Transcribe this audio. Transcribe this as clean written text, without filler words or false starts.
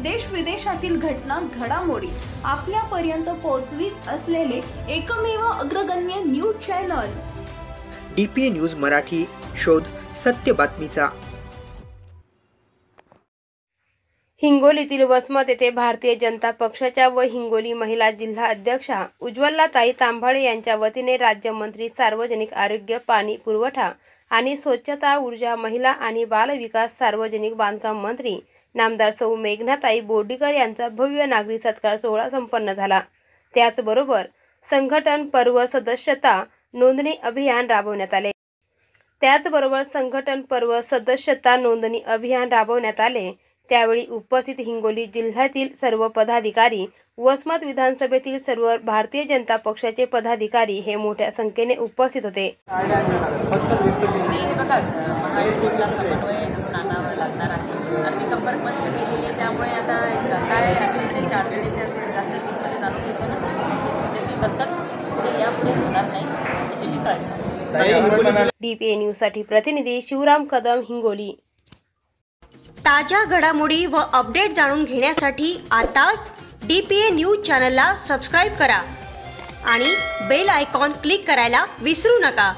देश विदेशातील घटना घडामोडी आपल्यापर्यंत पोहोचवित असलेले एकमेव अग्रगण्य news channel DPA news Marathi, शोध सत्य बातमीचा। हिंगोलीतील वसमत येथे भारतीय जनता पक्षाच्या व हिंगोली महिला जिल्हा अध्यक्षा उज्ज्वलाताई तांभाळे यांच्या वतीने राज्यमंत्री सार्वजनिक आरोग्य, पाणी पुरवठा आणि स्वच्छता, ऊर्जा, महिला आणि बाल विकास, सार्वजनिक बांधकाम मंत्री नामदार सौ मेघनाताई बोर्डीकर यांचा भव्य नागरी सत्कार सोहळा संपन्न झाला। त्याचबरोबर संघटन पर्व सदस्यता नोंदणी अभियान राबवण्यात आले। त्यावेळी उपस्थित हिंगोली जिल्ह्यातील सर्व पदाधिकारी, वसमत विधानसभेतील सर्व भारतीय जनता पक्षाचे पदाधिकारी हे मोठ्या संख्येने उपस्थित होते। महायुतीला समन्वय घेऊन आणावं लागणार आहे आणि संपर्क मंत्री केलेली आहे, त्यामुळे आता काय अडचणीच्या जास्त पीकमध्ये जाणून घेतो ना, त्याची दत्तक पुढे यापुढे होणार नाही याची मी काळजी। DPA न्यूजसाठी प्रतिनिधी शिवराम कदम, हिंगोली। ताज्या घडामोडी व अपडेट जाणून घेण्यासाठी आताच DPA न्यूज चॅनलला सबस्क्राईब करा आणि बेल आयकॉन क्लिक करायला विसरू नका।